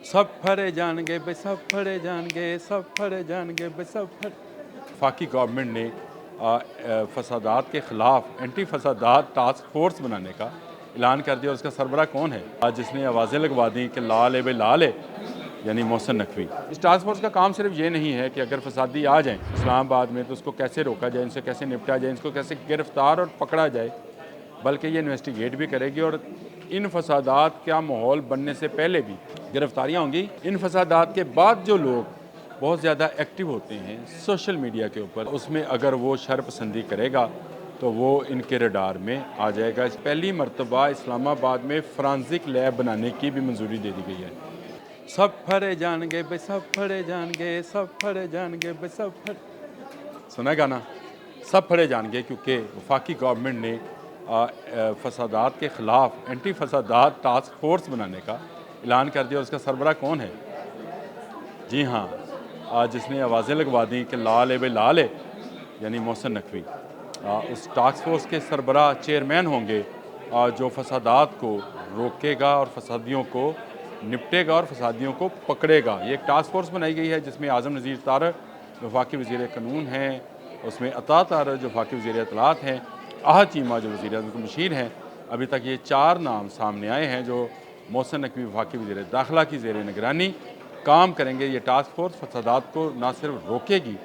सब फड़े जाएंगे बे सब फड़े जाएंगे, सब फड़े जाएंगे बे सब फड़े। वफाकी गवर्नमेंट ने फसादात के ख़िलाफ़ एंटी फसादात टास्क फोर्स बनाने का ऐलान कर दिया और उसका सरबरा कौन है आज जिसने आवाज़ें लगवा दी कि लाल है बे लाल है, यानी मोहसिन नकवी। इस टास्क फोर्स का काम सिर्फ ये नहीं है कि अगर फसादी आ जाएँ इस्लामाबाद में तो उसको कैसे रोका जाए, इनसे कैसे निपटा जाए, इनको कैसे गिरफ़्तार और पकड़ा जाए, बल्कि ये इन्वेस्टिगेट भी करेगी और इन फसादात का माहौल बनने से पहले भी गिरफ्तारियाँ होंगी। इन फसादात के बाद जो लोग बहुत ज़्यादा एक्टिव होते हैं सोशल मीडिया के ऊपर, उसमें अगर वो शरपसंदी करेगा तो वो इनके रडार में आ जाएगा। पहली मरतबा इस्लामाबाद में फॉरेंसिक लैब बनाने की भी मंजूरी दे दी गई है। सब फड़े जाएंगे बे सब फड़े जाएंगे, सब फड़े जाएंगे बे सब फड़े। सुना गाना सब फड़े जाएंगे, क्योंकि वफाकी गवर्नमेंट ने फसादात के ख़िलाफ़ एंटी फसादात टास्क फोर्स बनाने का ऐलान कर दिया और उसका सरबरा कौन है? जी हाँ, आज जिसने आवाज़ें लगवा दी कि लाल है बे लाल है, यानी मोहसिन नकवी। उस टास्क फोर्स के सरबरा चेयरमैन होंगे जो फसादात को रोकेगा और फसादियों को निपटेगा और फसादियों को पकड़ेगा। ये एक टास्क फोर्स बनाई गई है जिसमें आज़म नज़ीर तारक जो वफाकी वज़ीर कानून हैं, उसमें अता तारक जो वफाकी वज़ीर इत्तलात हैं, आहद चीमा जो वज़ीर आज़म के मुशीर हैं। अभी तक ये 4 नाम सामने आए हैं जो मोहसिन नकवी वफाकी वज़ीर दाखिला की ज़ेर निगरानी काम करेंगे। ये टास्क फोर्स फसादात को ना सिर्फ रोकेगी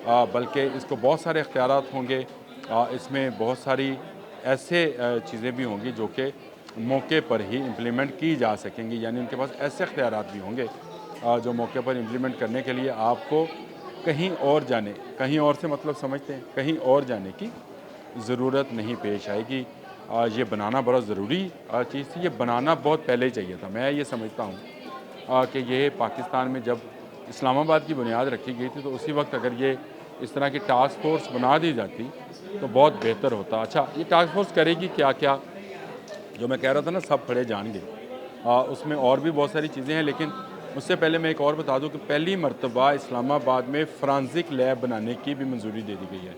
बल्कि इसको बहुत सारे इख्तियारात होंगे। इसमें बहुत सारी ऐसे चीज़ें भी होंगी जो कि मौके पर ही इम्प्लीमेंट की जा सकेंगी, यानी उनके पास ऐसे इख्तियारात भी होंगे जो मौके पर इम्प्लीमेंट करने के लिए आपको कहीं और जाने, कहीं और से मतलब समझते हैं, कहीं और जाने की ज़रूरत नहीं पेश आएगी। ये बनाना बड़ा ज़रूरी चीज़ थी, ये बनाना बहुत पहले ही चाहिए था। मैं ये समझता हूँ कि ये पाकिस्तान में जब इस्लामाबाद की बुनियाद रखी गई थी तो उसी वक्त अगर ये इस तरह की टास्क फोर्स बना दी जाती तो बहुत बेहतर होता। अच्छा, ये टास्क फोर्स करेगी क्या क्या, जो मैं कह रहा था ना सब फड़े जाएंगे, उसमें और भी बहुत सारी चीज़ें हैं, लेकिन उससे पहले मैं एक और बता दूं कि पहली मरतबा इस्लामाबाद में फॉरेंसिक लैब बनाने की भी मंजूरी दे दी गई है।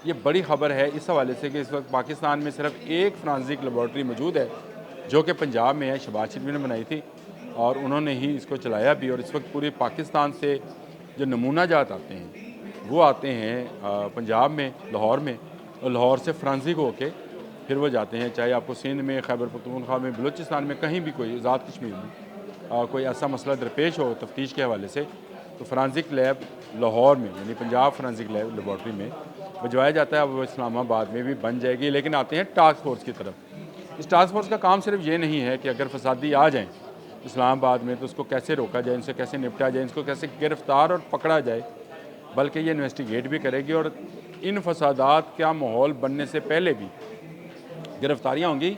ये बड़ी ख़बर है इस हवाले से कि इस वक्त पाकिस्तान में सिर्फ एक फॉरेंसिक लेबॉर्ट्री मौजूद है जो कि पंजाब में है, शहबाज शरीफ ने बनाई थी और उन्होंने ही इसको चलाया भी। और इस वक्त पूरे पाकिस्तान से जो नमूना जात आते हैं वो आते हैं पंजाब में, लाहौर में, और लाहौर से फॉरेंसिक होके फिर वो जाते हैं, चाहे आपको सिंध में, खैबर पख्तूनख्वा में, बलूचिस्तान में, कहीं भी कोई आज़ाद कश्मीर में कोई ऐसा मसला दरपेश हो तफ्तीश के हवाले से तो फॉरेंसिक लैब लाहौर में यानी पंजाब फॉरेंसिक लैब लेबॉर्ट्री में भिजवाया जाता है। वो इस्लामाबाद में भी बन जाएगी। लेकिन आते हैं टास्क फोर्स की तरफ। इस टास्क फोर्स का काम सिर्फ ये नहीं है कि अगर फसादी आ जाएँ इस्लामाबाद में तो उसको कैसे रोका जाए, इनसे कैसे निपटा जाए, इनको कैसे गिरफ़्तार और पकड़ा जाए, बल्कि ये इन्वेस्टिगेट भी करेगी और इन फसादात का माहौल बनने से पहले भी गिरफ्तारियाँ होंगी।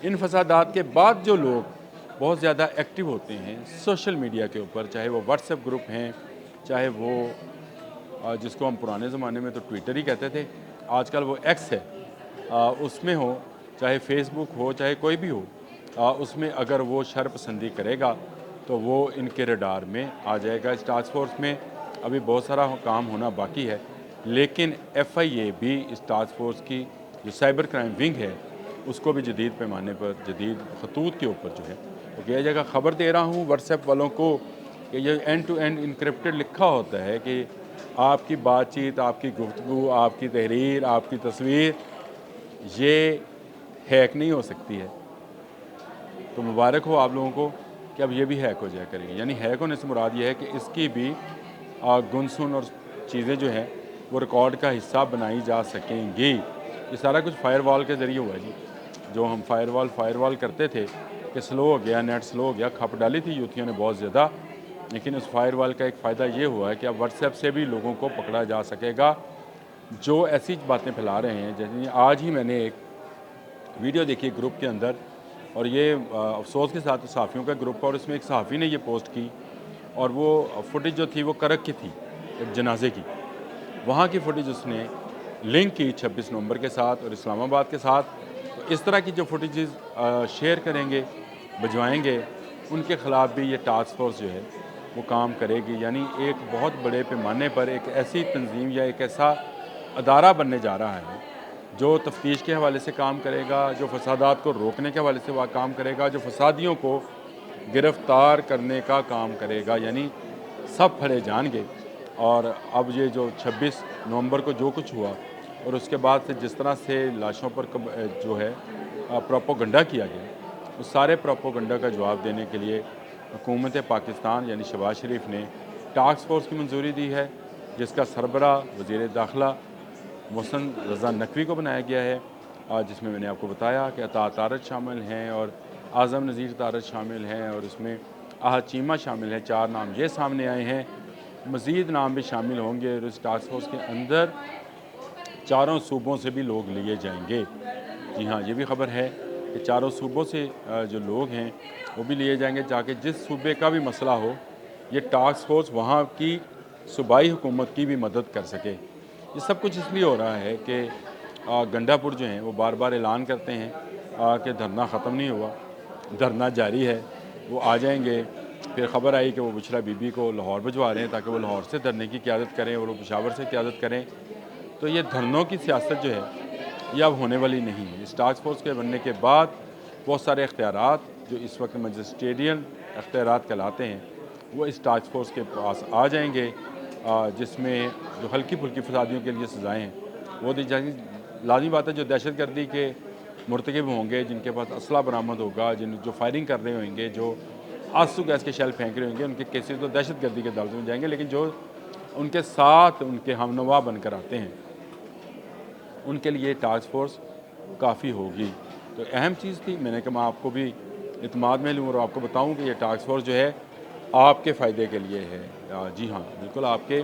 इन फसादात के बाद जो लोग बहुत ज़्यादा एक्टिव होते हैं सोशल मीडिया के ऊपर, चाहे वो व्हाट्सएप ग्रुप हैं, चाहे वो जिसको हम पुराने ज़माने में तो ट्विटर ही कहते थे, आजकल वो एक्स है, उसमें हो, चाहे फेसबुक हो, चाहे कोई भी हो, उसमें अगर वो शरपसंदी करेगा तो वो इनके रडार में आ जाएगा। इस टास्क फोर्स में अभी बहुत सारा काम होना बाकी है, लेकिन FIA भी इस टास्क फोर्स की जो साइबर क्राइम विंग है उसको भी जदीद पैमाने पर, जदीद खतूत के ऊपर जो है वो किया जाएगा। ख़बर दे रहा हूँ व्हाट्सएप वालों को कि ये एंड टू एंड इनक्रिप्टेड लिखा होता है कि आपकी बातचीत, आपकी गुफ्तगू, आपकी तहरीर, आपकी तस्वीर ये हैक नहीं हो सकती है। तो मुबारक हो आप लोगों को कि अब ये भी हैक हो जाया करेंगे। यानी हैक होने से मुराद ये है कि इसकी भी गुनसुन और चीज़ें जो हैं वो रिकॉर्ड का हिस्सा बनाई जा सकेंगी। ये सारा कुछ फायरवॉल के ज़रिए हुआ है जी। जो हम फायरवॉल करते थे कि स्लो हो गया, नेट स्लो हो गया, खप डाली थी यूथियों ने बहुत ज़्यादा, लेकिन उस फायरवॉल का एक फ़ायदा ये हुआ है कि अब व्हाट्सएप से भी लोगों को पकड़ा जा सकेगा जो ऐसी बातें फैला रहे हैं। जैसे आज ही मैंने एक वीडियो देखी ग्रुप के अंदर, और ये अफसोस के साथ सहाफ़ियों का ग्रुप है, और इसमें एक सहाफ़ी ने ये पोस्ट की और वो फुटेज जो थी वो करक की थी, एक जनाजे की, वहाँ की फुटेज उसने लिंक की 26 नवंबर के साथ और इस्लामाबाद के साथ। तो इस तरह की जो फुटेजेस शेयर करेंगे, भिजवाएंगे, उनके ख़िलाफ़ भी ये टास्क फोर्स जो है वो काम करेगी। यानी एक बहुत बड़े पैमाने पर एक ऐसी तंजीम या एक ऐसा अदारा बनने जा रहा है जो तफ्तीश के हवाले से काम करेगा, जो फसादात को रोकने के हवाले से वह काम करेगा, जो फसादियों को گرفتار کرنے کا کام کرے گا، یعنی سب پھڑے جان گے۔ اور اب یہ جو 26 نومبر کو جو کچھ ہوا اور اس کے بعد سے جس طرح سے لاشوں پر جو ہے پروپوگنڈا کیا گیا، اس سارے پروپوگنڈا کا جواب دینے کے لیے حکومت پاکستان یعنی شہباز شریف نے ٹاسک فورس کی منظوری دی ہے، جس کا سربراہ وزیر داخلہ محسن رضا نقوی کو بنایا گیا ہے، جس میں نے آپ کو بتایا کہ عطا طارت شامل ہیں اور اعظم نذیر طارت شامل ہیں اور اس میں احد چیمہ شامل ہیں۔ 4 نام یہ سامنے آئے ہیں، مزید نام بھی شامل ہوں گے اور اس ٹاسک فورس کے اندر 4 صوبوں سے بھی لوگ لیے جائیں گے۔ جی ہاں، یہ بھی خبر ہے کہ 4 صوبوں سے جو لوگ ہیں وہ بھی لیے جائیں گے، تاکہ جس صوبے کا بھی مسئلہ ہو یہ ٹاسک فورس وہاں کی صوبائی حکومت کی بھی مدد کر سکے۔ یہ سب کچھ اس لیے ہو رہا ہے کہ گنڈا پور جو ہیں وہ بار بار اعلان کرتے ہیں کہ دھرنا ختم نہیں ہوا، دھرنا جاری ہے، وہ آ جائیں گے۔ پھر خبر آئی کہ وہ بشرا بی بی کو لاہور بھجوا رہے ہیں تاکہ وہ لاہور سے دھرنے کی قیادت کریں اور وہ پشاور سے قیادت کریں۔ تو یہ دھرنوں کی سیاست جو ہے یہ اب ہونے والی نہیں ہے۔ اس ٹاسک فورس کے بننے کے بعد بہت سارے اختیارات جو اس وقت مجسٹیریل اختیارات کہلاتے ہیں وہ اس ٹاسک فورس کے پاس آ جائیں گے، جس میں جو ہلکی پھلکی فسادیوں کے لیے سزائیں ہیں وہ دی جائیں گی۔ لازمی بات ہے جو دہشت گردی کے مرتکب ہوں گے، جن کے پاس اسلحہ برآمد ہوگا، جو فائرنگ کر رہے ہوئیں گے، جو آنسو گیس کے شیل پھینک رہے ہوں گے، ان کے کیسز تو دہشت گردی کے دائرے میں جائیں گے، لیکن جو ان کے ساتھ ان کے ہم نوا بن کر آتے ہیں ان کے لیے ٹاسک فورس کافی ہوگی۔ تو اہم چیز تھی، میں نے کہا میں آپ کو بھی اعتماد میں لوں اور آپ کو بتاؤں کہ یہ ٹاسک فورس جو ہے آپ کے فائدے کے لیے ہے۔ جی ہاں، بالکل آپ کے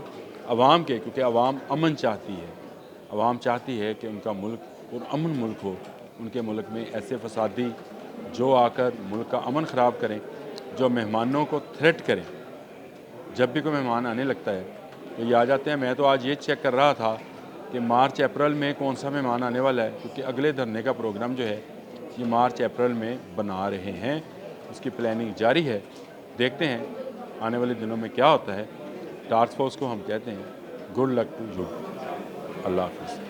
عوام کے، کیونکہ عوام امن چاہتی ہے، عوام چاہتی ہے کہ ان کا ملک اور امن ملک ہو۔ ان کے ملک میں ایسے فسادی جو آ کر ملک کا امن خراب کریں، جو مہمانوں کو تھریٹ کریں، جب بھی کوئی مہمان آنے لگتا ہے تو یہ آ جاتے ہیں۔ میں تو آج یہ چیک کر رہا تھا کہ مارچ اپریل میں کون سا مہمان آنے والا ہے، کیونکہ اگلے دھرنے کا پروگرام جو ہے یہ مارچ اپریل میں بنا رہے ہیں، اس کی پلاننگ جاری ہے۔ دیکھتے ہیں آنے والے دنوں میں کیا ہوتا ہے۔ ٹاسک فورس کو ہم کہتے ہیں گڈ لک ٹو یو۔ اللہ حافظ۔